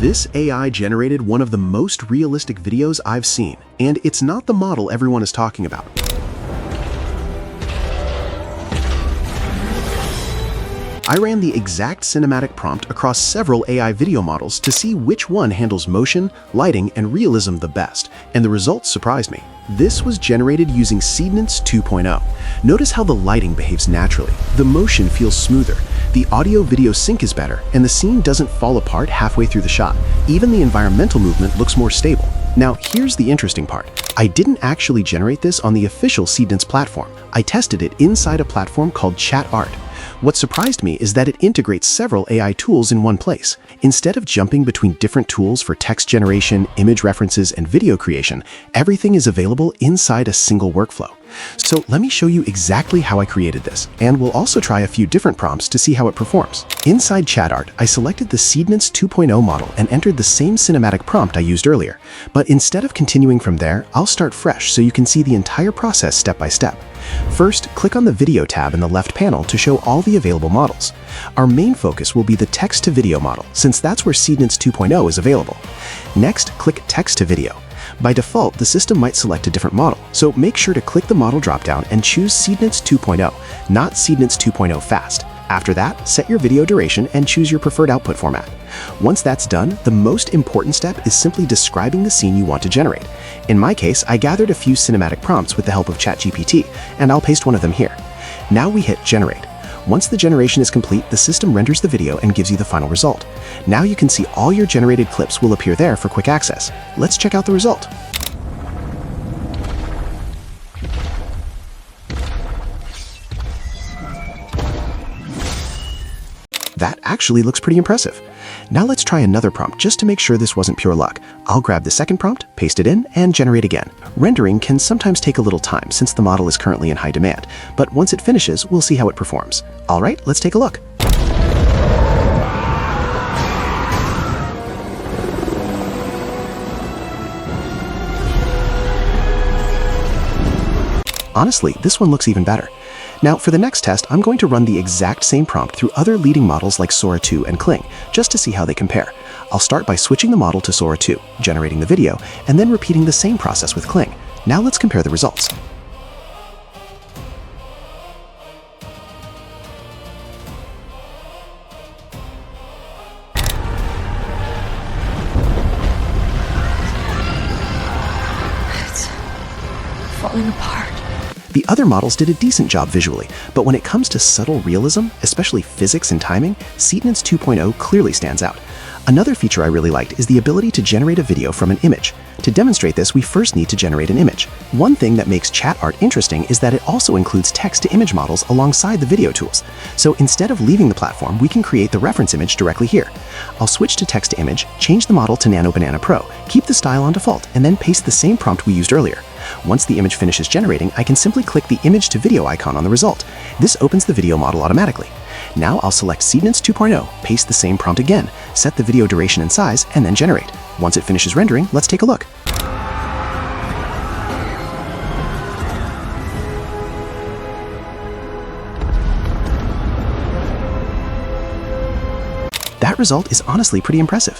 This AI generated one of the most realistic videos I've seen, and it's not the model everyone is talking about. I ran the exact cinematic prompt across several AI video models to see which one handles motion, lighting, and realism the best, and the results surprised me. This was generated using Seedance 2.0. Notice how the lighting behaves naturally, the motion feels smoother, the audio-video sync is better, and the scene doesn't fall apart halfway through the shot. Even the environmental movement looks more stable. Now, here's the interesting part. I didn't actually generate this on the official SeedNance platform. I tested it inside a platform called ChatArt. What surprised me is that it integrates several AI tools in one place. Instead of jumping between different tools for text generation, image references, and video creation, everything is available inside a single workflow. So let me show you exactly how I created this, and we'll also try a few different prompts to see how it performs. Inside ChatArt, I selected the Seedance 2.0 model and entered the same cinematic prompt I used earlier. But instead of continuing from there, I'll start fresh so you can see the entire process step by step. First, click on the Video tab in the left panel to show all the available models. Our main focus will be the text-to-video model, since that's where Seedance 2.0 is available. Next, click Text-to-Video. By default, the system might select a different model, so make sure to click the model dropdown and choose Seedance 2.0, not Seedance 2.0 Fast. After that, set your video duration and choose your preferred output format. Once that's done, the most important step is simply describing the scene you want to generate. In my case, I gathered a few cinematic prompts with the help of ChatGPT, and I'll paste one of them here. Now we hit Generate. Once the generation is complete, the system renders the video and gives you the final result. Now you can see all your generated clips will appear there for quick access. Let's check out the result. That actually looks pretty impressive. Now let's try another prompt just to make sure this wasn't pure luck. I'll grab the second prompt, paste it in, and generate again. Rendering can sometimes take a little time since the model is currently in high demand, but once it finishes, we'll see how it performs. All right, let's take a look. Honestly, this one looks even better. Now, for the next test, I'm going to run the exact same prompt through other leading models like Sora 2 and Kling, just to see how they compare. I'll start by switching the model to Sora 2, generating the video, and then repeating the same process with Kling. Now let's compare the results. It's falling apart. The other models did a decent job visually, but when it comes to subtle realism, especially physics and timing, Seedance 2.0 clearly stands out. Another feature I really liked is the ability to generate a video from an image. To demonstrate this, we first need to generate an image. One thing that makes ChatArt interesting is that it also includes text-to-image models alongside the video tools. So instead of leaving the platform, we can create the reference image directly here. I'll switch to text-to-image, change the model to Nano Banana Pro, keep the style on default, and then paste the same prompt we used earlier. Once the image finishes generating, I can simply click the image to video icon on the result. This opens the video model automatically. Now I'll select Seedance 2.0, paste the same prompt again, set the video duration and size, and then generate. Once it finishes rendering, let's take a look. That result is honestly pretty impressive.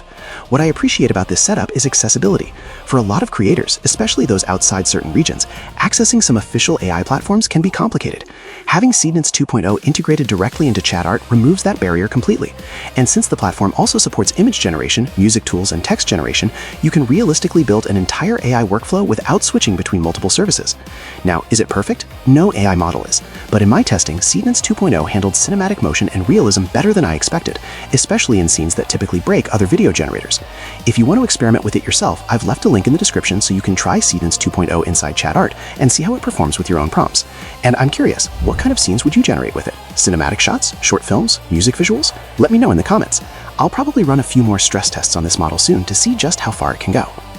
What I appreciate about this setup is accessibility. For a lot of creators, especially those outside certain regions, accessing some official AI platforms can be complicated. Having Seedance 2.0 integrated directly into ChatArt removes that barrier completely. And since the platform also supports image generation, music tools, and text generation, you can realistically build an entire AI workflow without switching between multiple services. Now, is it perfect? No AI model is. But in my testing, Seedance 2.0 handled cinematic motion and realism better than I expected, especially in scenes that typically break other video generators. If you want to experiment with it yourself, I've left a link in the description so you can try Seedance 2.0 inside ChatArt and see how it performs with your own prompts. And I'm curious, what kind of scenes would you generate with it? Cinematic shots, short films, music visuals? Let me know in the comments. I'll probably run a few more stress tests on this model soon to see just how far it can go.